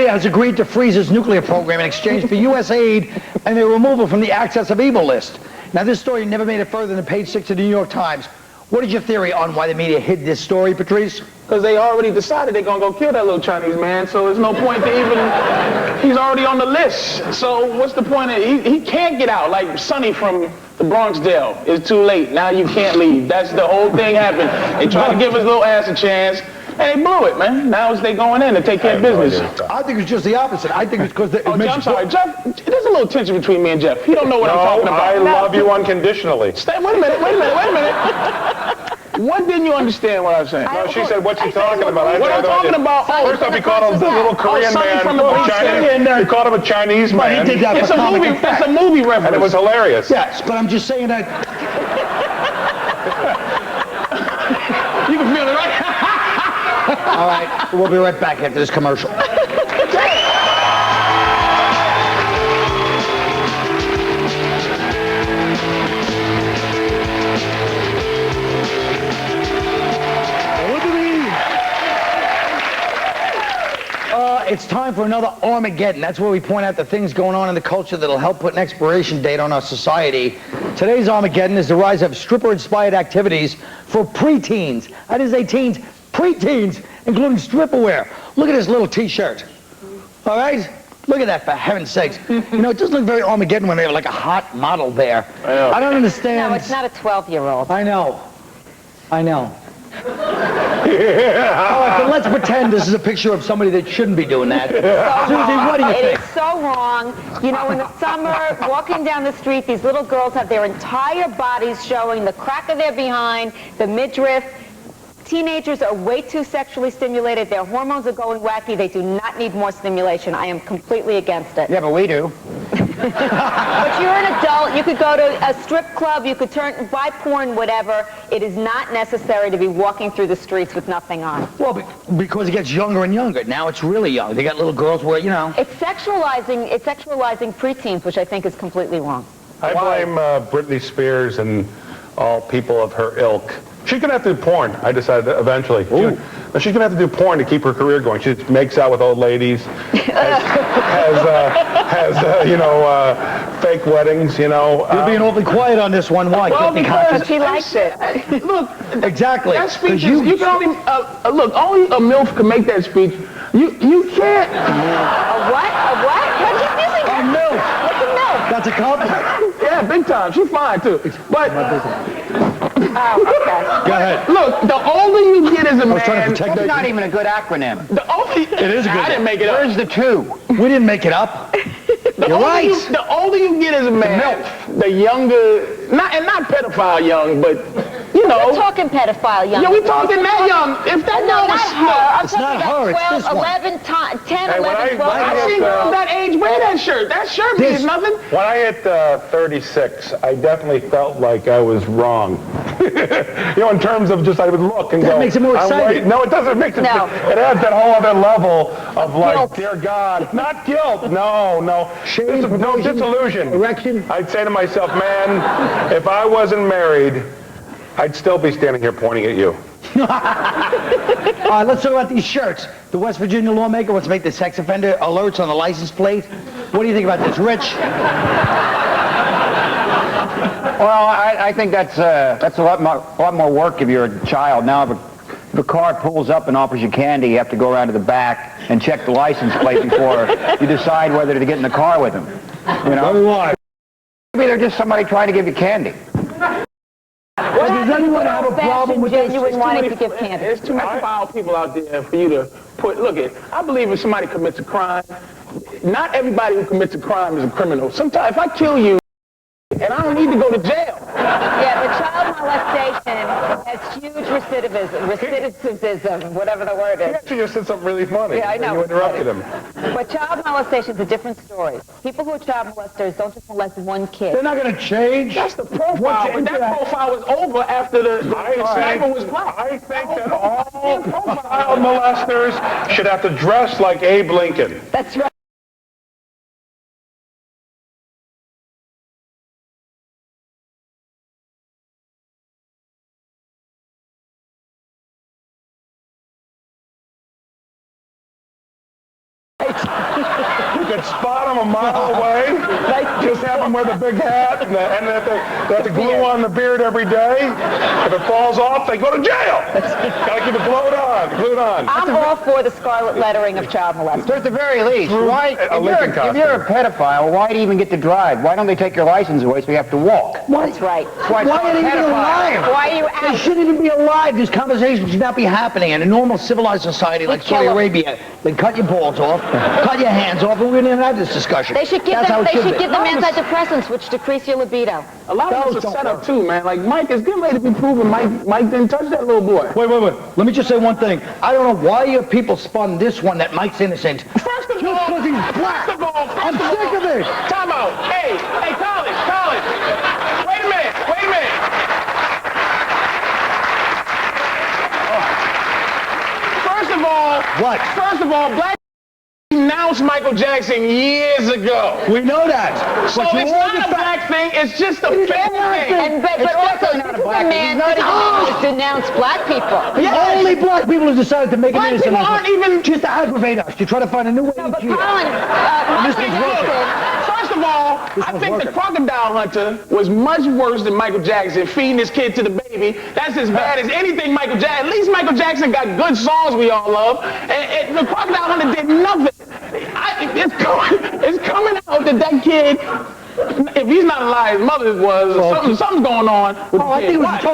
Korea has agreed to freeze its nuclear program in exchange for U.S. aid and their removal from the Axis of Evil list. Now, this story never made it further than page 6 of the New York Times. What is your theory on why the media hid this story, Patrice? Because they already decided they're going to go kill that little Chinese man, so there's no point to even... He's already on the list. So what's the point of... He can't get out, like Sonny from the Bronx jail. It's too late. Now you can't leave. That's the whole thing happened. They tried to give his little ass a chance, and they blew it, man. Now it's they going in to take care of business. I think it's just the opposite. I think it's because... I'm sorry, Jeff, there's a little tension between me and Jeff. He don't know what I'm talking about. I love you unconditionally. Wait a minute. What didn't you understand what I was saying? No, she said, what's she talking about? What I'm talking about... First off, you called him the little Korean man. From the You called him a Chinese man. He did that it's a movie. It's a movie reference. And it was hilarious. Yes, but I'm just saying that... You can feel it, right? All right, we'll be right back after this commercial. It's time for another Armageddon. That's where we point out the things going on in the culture that'll help put an expiration date on our society. Today's Armageddon is the rise of stripper-inspired activities for preteens. I didn't say teens, preteens, including stripperwear. Look at this little T-shirt. All right? Look at that, for heaven's sakes. You know, it doesn't look very Armageddon when they have like a hot model there. I don't understand. No, it's not a 12-year-old. I know. All right, but let's pretend this is a picture of somebody that shouldn't be doing that. Susie, what do you think? It is so wrong. You know, in the summer, walking down the street, these little girls have their entire bodies showing, the crack of their behind, the midriff. Teenagers are way too sexually stimulated. Their hormones are going wacky. They do not need more stimulation. I am completely against it. Yeah, but we do. But you're an adult. You could go to a strip club. You could buy porn, whatever. It is not necessary to be walking through the streets with nothing on. Well, because it gets younger and younger. Now it's really young. They got little girls where, you know. It's sexualizing preteens, which I think is completely wrong. I blame Britney Spears and all people of her ilk. She's going to have to do porn, I decided eventually. She's going to have to do porn to keep her career going. She makes out with old ladies, has fake weddings, you know. You're being awfully quiet on this one. Why? Well, because she likes it. Look, exactly. that speech you can only, look, only a MILF can make that speech. You can't. A what? A what? What is this? A MILF. What's a MILF? That's a compliment. Yeah, big time. She's fine, too. But... Oh, okay. Go ahead. Look, the older you get as a man... That's not even a good acronym. It is a good I didn't make it up. Where's the two? We didn't make it up. You're right. The older you get as a man, the younger... Not pedophile young, but... You know. We're talking pedophile young. Yeah, we're talking that young. If that No, not her. I'm It's talking not her, about it's 12, this one. 11, 10, Hey, 11, 12. I've seen girls that age wear that shirt. That shirt means nothing. When I hit 36, I definitely felt like I was wrong. You know, in terms of just I would look and That go... makes it more exciting. No, it doesn't make it... No. It adds that whole other level of like, Guilt. dear God. Not guilt. No. Shame, No, disillusion. erection. I'd say to myself, man, if I wasn't married, I'd still be standing here pointing at you. All right, let's talk about these shirts. The West Virginia lawmaker wants to make the sex offender alerts on the license plate. What do you think about this, Rich? Well, I think that's a lot more work if you're a child. Now, if a car pulls up and offers you candy, you have to go around to the back and check the license plate before you decide whether to get in the car with them. You know? Why? Maybe they're just somebody trying to give you candy. Well, does anyone have a problem with this? Genuine wanting to give candy. There's too many foul people out there for you to put... Look, I believe if somebody commits a crime, not everybody who commits a crime is a criminal. Sometimes if I kill you, and I don't need to go to jail. Yeah, but child molestation has huge recidivism, whatever the word He is. actually just said something really funny. Yeah, I know. And you interrupted him. But child molestation is a different story. People who are child molesters don't just molest one kid. They're not going to change. That's the profile. But that profile was over after the sniper was blocked. I think that all child molesters should have to dress like Abe Lincoln. That's right. could spot them a mile away. Just have them wear the big hat and they have to glue on the beard every day. If it falls off, they go to jail. Gotta keep it glued on. I'm all for the scarlet lettering of child molestation. So at the very least, why, if you're a pedophile, why do you even get to drive? Why don't they take your license away so you have to walk? That's right. Why are they even alive? Why are you They out? shouldn't even be alive. This conversation should not be happening in a normal civilized society like kill Saudi 'em. Arabia. They cut your balls off, cut your hands off, and we didn't even have this discussion. They should give That's how them. it They should should be. give them antidepressants, which decrease your libido. A lot of Those this is don't set up work. too, man. Like Mike, it's getting ready to be proven Mike didn't touch that little boy. Wait. Let me just say one thing. I don't know why you people spun this one that Mike's innocent. First of all, because he's black. First of all, I'm sick of it. Time out. Hey, Colin. Wait a minute. What? First of all, black denounced Michael Jackson years ago. We know that. So But you it's all not a the black thing, it's just a It is family everything. thing. But also, this is a man that denounced black people. Only black people have decided to make him Black innocent. people aren't even... Just to aggravate us, to try to find a new way No, to but cheat. Colin, This Michael is working. Jackson, First of all, I one's think working. the crocodile hunter was much worse than Michael Jackson, feeding his kid to the baby. That's as bad as anything Michael Jackson. At least Michael Jackson got good songs we all love. And the crocodile hunter did nothing. It's coming out that kid, if he's not alive, his mother was, something's going on with the I kid. think it was Watch. a